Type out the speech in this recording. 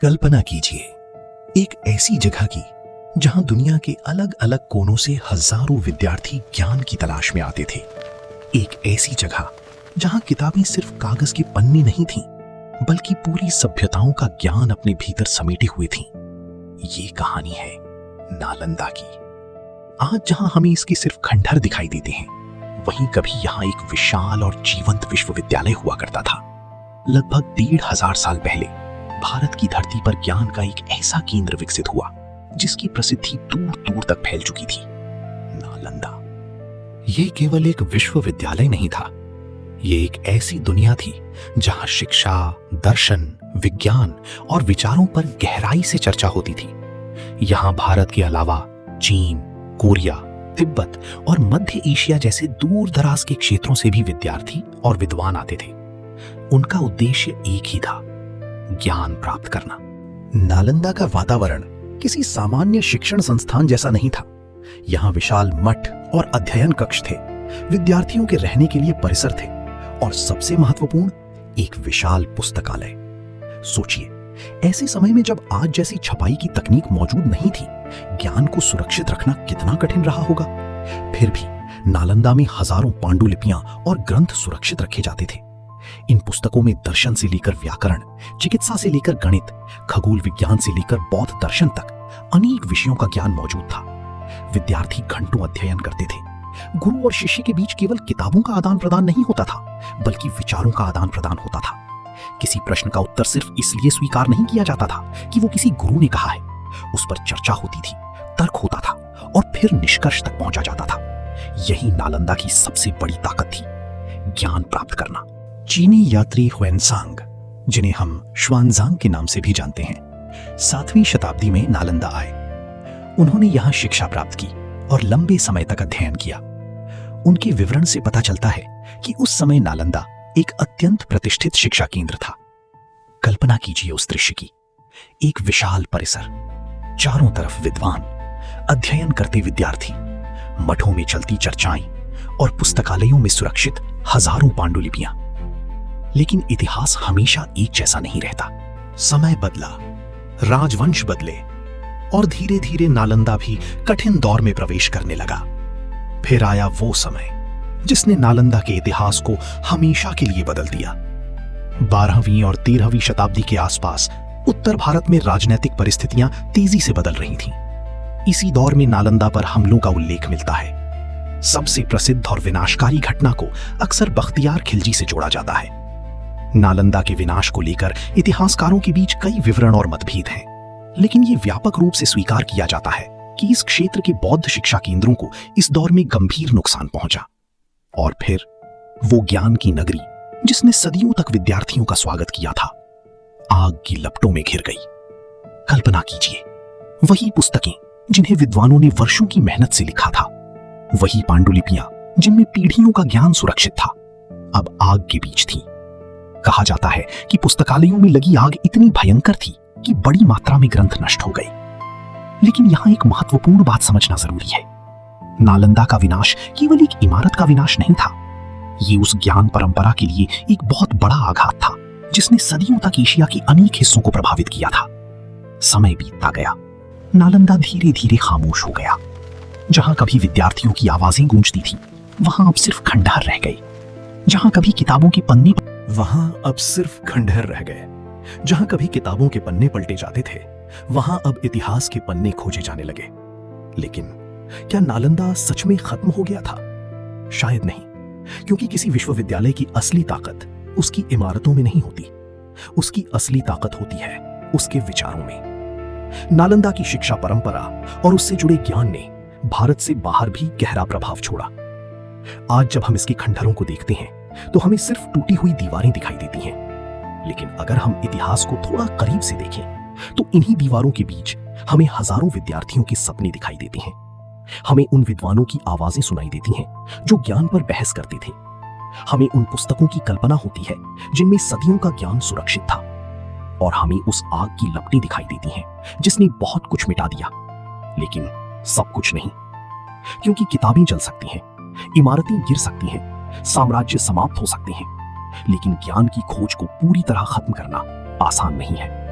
कल्पना कीजिए एक ऐसी जगह की जहां दुनिया के अलग अलग कोनों से हजारों विद्यार्थी ज्ञान की तलाश में आते थे। एक ऐसी जगह जहां किताबें सिर्फ कागज के पन्ने नहीं थीं, बल्कि पूरी सभ्यताओं का ज्ञान अपने भीतर समेटे हुए थीं। ये कहानी है नालंदा की। आज जहां हमें इसके सिर्फ खंडहर दिखाई देते हैं, वहीं कभी यहां एक विशाल और जीवंत विश्वविद्यालय हुआ करता था। लगभग 1500 साल पहले भारत की धरती पर ज्ञान का एक ऐसा केंद्र विकसित हुआ जिसकी प्रसिद्धि दूर दूर तक फैल चुकी थी, नालंदा। यह केवल एक विश्वविद्यालय नहीं था, यह एक ऐसी दुनिया थी जहां शिक्षा, दर्शन, विज्ञान और विचारों पर गहराई से चर्चा होती थी। यहां भारत के अलावा चीन, कोरिया, तिब्बत और मध्य एशिया जैसे दूर दराज के क्षेत्रों से भी विद्यार्थी और विद्वान आते थे। उनका उद्देश्य एक ही था, ज्ञान प्राप्त करना। नालंदा का वातावरण किसी सामान्य शिक्षण संस्थान जैसा नहीं था। यहाँ विशाल मठ और अध्ययन कक्ष थे, विद्यार्थियों के रहने के लिए परिसर थे और सबसे महत्वपूर्ण, एक विशाल पुस्तकालय। सोचिए, ऐसे समय में जब आज जैसी छपाई की तकनीक मौजूद नहीं थी, ज्ञान को सुरक्षित रखना कितना कठिन रहा होगा। फिर भी नालंदा में हजारों पांडुलिपियां और ग्रंथ सुरक्षित रखे जाते थे। इन पुस्तकों में दर्शन से लेकर व्याकरण, चिकित्सा से लेकर गणित, खगोल विज्ञान से लेकर बौद्ध दर्शन तक अनेक विषयों का ज्ञान मौजूद था। विद्यार्थी घंटों अध्ययन करते थे। गुरु और शिष्य के बीच केवल किताबों का आदान प्रदान नहीं होता था, बल्कि विचारों का आदान प्रदान होता था। किसी प्रश्न का उत्तर सिर्फ इसलिए स्वीकार नहीं किया जाता था कि वो किसी गुरु ने कहा है। उस पर चर्चा होती थी, तर्क होता था और फिर निष्कर्ष तक पहुंचा जाता था। यही नालंदा की सबसे बड़ी ताकत थी, ज्ञान प्राप्त करना। चीनी यात्री ह्वेनसांग, जिन्हें हम श्वानजांग के नाम से भी जानते हैं, 7वीं शताब्दी में नालंदा आए। उन्होंने यहां शिक्षा प्राप्त की और लंबे समय तक अध्ययन किया। उनके विवरण से पता चलता है कि उस समय नालंदा एक अत्यंत प्रतिष्ठित शिक्षा केंद्र था। कल्पना कीजिए उस दृश्य की, एक विशाल परिसर, चारों तरफ विद्वान, अध्ययन करते विद्यार्थी, मठों में चलती चर्चाएं और पुस्तकालयों में सुरक्षित हजारों पांडुलिपियां। लेकिन इतिहास हमेशा एक जैसा नहीं रहता। समय बदला, राजवंश बदले और धीरे धीरे नालंदा भी कठिन दौर में प्रवेश करने लगा। फिर आया वो समय जिसने नालंदा के इतिहास को हमेशा के लिए बदल दिया। 12वीं और 13वीं शताब्दी के आसपास उत्तर भारत में राजनीतिक परिस्थितियां तेजी से बदल रही थीं। इसी दौर में नालंदा पर हमलों का उल्लेख मिलता है। सबसे प्रसिद्ध और विनाशकारी घटना को अक्सर बख्तियार खिलजी से जोड़ा जाता है। नालंदा के विनाश को लेकर इतिहासकारों के बीच कई विवरण और मतभेद हैं, लेकिन यह व्यापक रूप से स्वीकार किया जाता है कि इस क्षेत्र के बौद्ध शिक्षा केंद्रों को इस दौर में गंभीर नुकसान पहुंचा। और फिर वो ज्ञान की नगरी, जिसने सदियों तक विद्यार्थियों का स्वागत किया था, आग की लपटों में घिर गई। कल्पना कीजिए, वही पुस्तकें जिन्हें विद्वानों ने वर्षों की मेहनत से लिखा था, वही पांडुलिपियां जिनमें पीढ़ियों का ज्ञान सुरक्षित था, अब आग के बीच थी। कहा जाता है कि पुस्तकालयों में लगी आग इतनी भयंकर थी कि बड़ी मात्रा में ग्रंथ नष्ट हो गए। लेकिन यहां एक महत्वपूर्ण बात समझना जरूरी है। नालंदा का विनाश केवल एक इमारत का विनाश नहीं था। ये उस ज्ञान परंपरा के लिए एक बहुत बड़ा आघात था, जिसने सदियों तक एशिया के अनेक हिस्सों को प्रभावित किया था। समय बीतता गया, नालंदा धीरे धीरे खामोश हो गया। जहां कभी विद्यार्थियों की आवाजें गूंजती थी, वहां अब सिर्फ खंडहर रह गए। जहां कभी किताबों के पन्ने वहां अब सिर्फ खंडहर रह गए। जहां कभी किताबों के पन्ने पलटे जाते थे, वहां अब इतिहास के पन्ने खोजे जाने लगे। लेकिन क्या नालंदा सच में खत्म हो गया था? शायद नहीं, क्योंकि किसी विश्वविद्यालय की असली ताकत उसकी इमारतों में नहीं होती। उसकी असली ताकत होती है उसके विचारों में। नालंदा की शिक्षा परंपरा और उससे जुड़े ज्ञान ने भारत से बाहर भी गहरा प्रभाव छोड़ा। आज जब हम इसके खंडहरों को देखते हैं, तो हमें सिर्फ टूटी हुई दीवारें दिखाई देती हैं। लेकिन अगर हम इतिहास को थोड़ा करीब से देखें, तो इन्हीं दीवारों के बीच हमें हजारों विद्यार्थियों के सपने दिखाई देते हैं। हमें उन विद्वानों की आवाजें सुनाई देती हैं जो ज्ञान पर बहस करते थे। हमें उन पुस्तकों की कल्पना होती है जिनमें सदियों का ज्ञान सुरक्षित था। और हमें उस आग की लपटें दिखाई देती हैं जिसने बहुत कुछ मिटा दिया, लेकिन सब कुछ नहीं। क्योंकि किताबें जल सकती हैं, इमारतें गिर सकती हैं, साम्राज्य समाप्त हो सकते हैं, लेकिन ज्ञान की खोज को पूरी तरह खत्म करना आसान नहीं है।